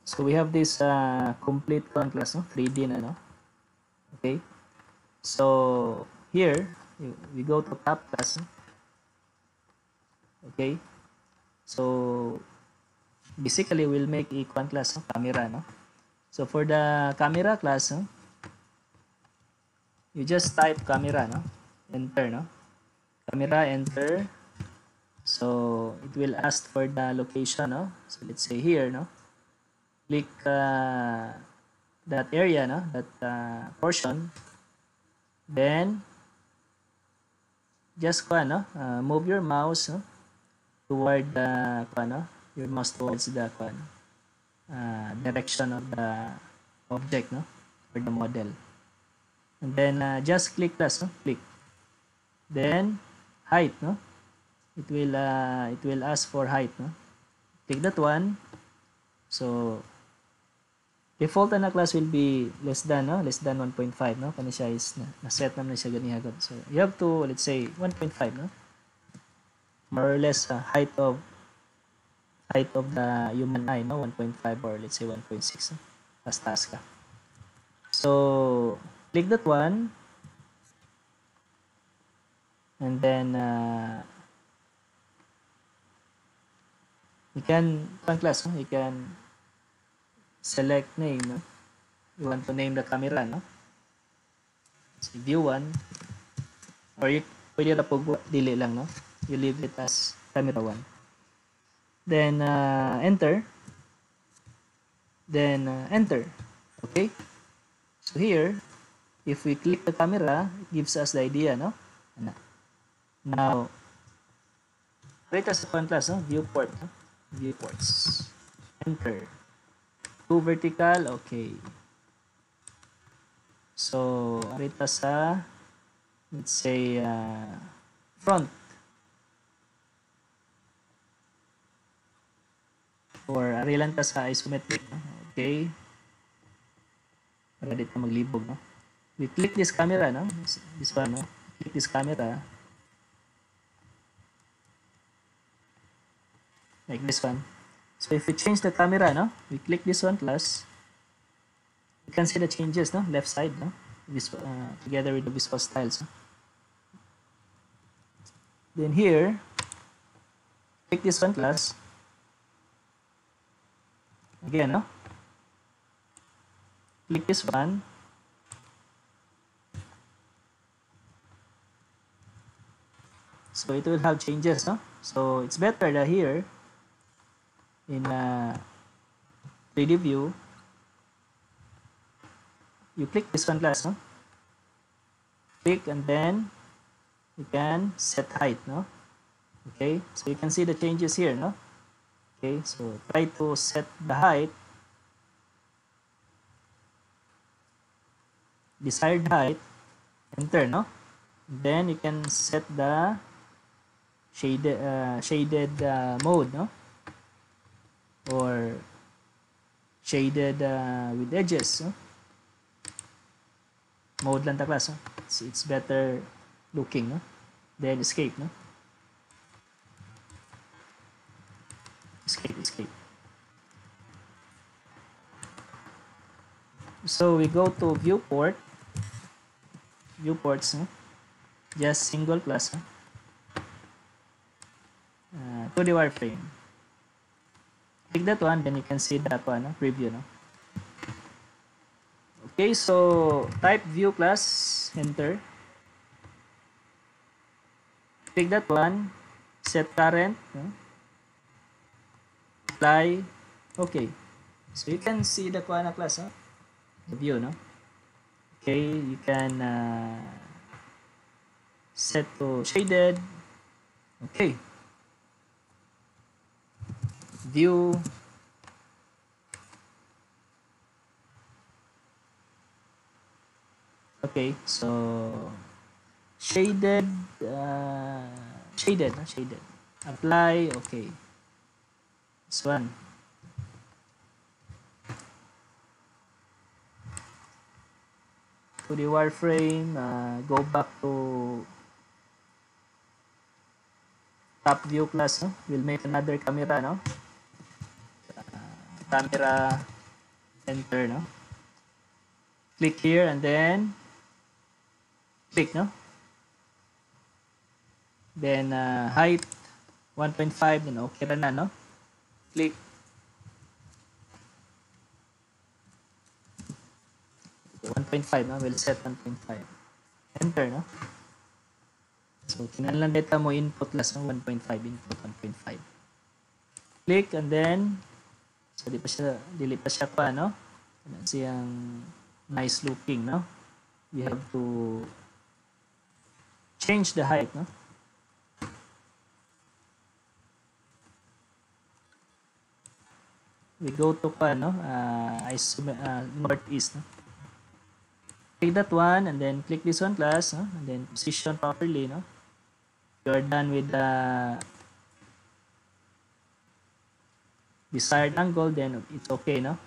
So we have this complete class, no? 3D na, no? Okay. So here we go to top class, no? Okay. So basically we'll make a class, no? Camera, no? So for the camera class, no? You just type camera, no? Enter, no? Camera, enter. So it will ask for the location, no? So let's say here, no? Click that area, no? That portion. Then just no? Move your mouse, no? Toward the no? Your mouse towards the direction of the object, no? Or the model. And then just click plus, no? Click. Then height, no? It will ask for height, no? Click that one. So default na class will be less than, no? Less than 1.5, no? Kani siya is na-set naman siya ganiha gud. So you have to, let's say 1.5, no? More or less height of the human eye, no? 1.5 or let's say 1.6, no? Taas ka. So click that one. And then you can class, no? You can select name, no? You want to name the camera, no? So view 1 or you pwede ra pug dili lang, no? You leave it as camera 1. Then enter. Then enter. Okay? So here, if we click the camera, it gives us the idea, no? Now, wait as a class, no? Viewport, no? Viewports. Enter. 2 vertical, okay. So, arita sa, let's say, front. Or arilan ta sa isometric, no? Okay. Para dito maglibog, no? We click this camera, no? This one, no? Click this camera. Like this one. So if we change the camera, no? We click this one plus. You can see the changes, no? Left side, no? This together with the visual styles. No? Then here, click this one plus. Again, no? Click this one. So it will have changes, no? So it's better that here in 3D view, you click this one plus, no? Click and then you can set height, no? Okay, so you can see the changes here, no? Okay, so try to set the height, desired height, enter, no? Then you can set the shaded mode, no? Or shaded with edges, no? Mode lang ta class, no? It's better looking, no? Then escape, no? Escape. So we go to viewports, no? Just single class, no? 2D wireframe. Click that one, then you can see that one, no? Preview, no? Okay, so type view class, enter. Click that one, set current, no? Apply, okay. So you can see the class, no? The view, no? Okay, you can set to shaded. Okay. View. Okay, so shaded, shaded. Apply, okay. This one. To the wireframe, go back to top view class, no? We'll make another camera, no? Camera enter, no? Click here and then click, no? Then height 1.5, then okay na, no? Click. Okay, 1.5, no? We'll set 1.5. Enter, no? So, kinahanglan data mo input last, no? 1.5, input 1.5. Click and then, so dili pa siya pa, no? Ano siyang nice looking, no? You have to change the height, no? We go to no? Northeast, no? Click that one and then click this one class, no? And then position properly, no? You are done with the desired angle, then it's okay, no?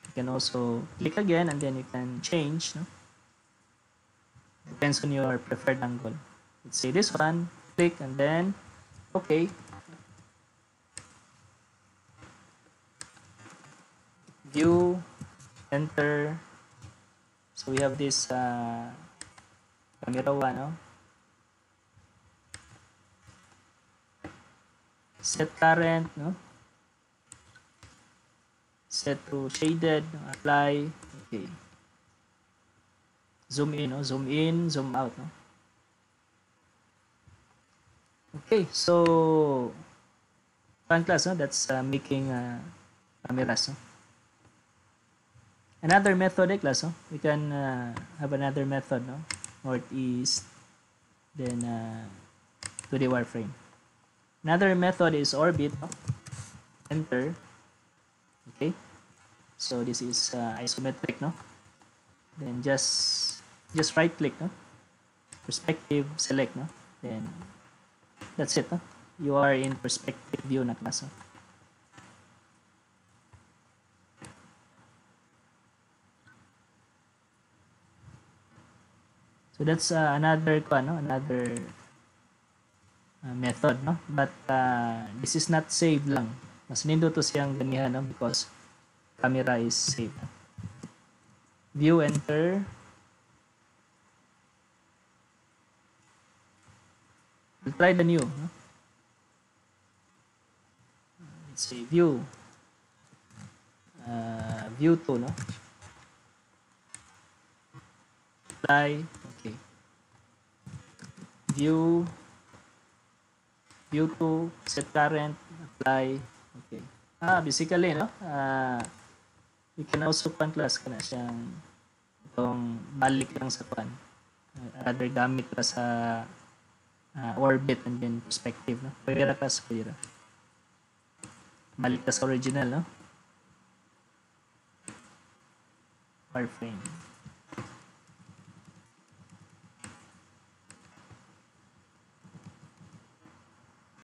You can also click again and then you can change, no? Depends on your preferred angle. Let's say this one, click and then okay. View, enter. So we have this camera 1, no? Set current, no? Set to shaded, apply, okay. Zoom in, no? Zoom in, zoom out, no? Okay, so fun class, no? That's making cameras, no? Another method, class, no? We can have another method, no? Northeast, then 2D wireframe. Another method is orbit, no? Enter. Okay, so this is isometric, no? Then just right click, no? Perspective, select, no? Then that's it, no? You are in perspective view na class, no? So that's another method, no? But this is not saved lang. Mas nindo to siyang ganihan, no? Because camera is saved. View, enter. We'll try the new, no? Let's say view. View 2, no? Apply, okay. View 2, set current, apply, okay. Basically, no? We can also class ka na siyang itong balik lang sa pan. Rather gamit ka sa orbit and then perspective, no? Pwede ra class, pwede ra. Balik ka sa original, no? Wireframe.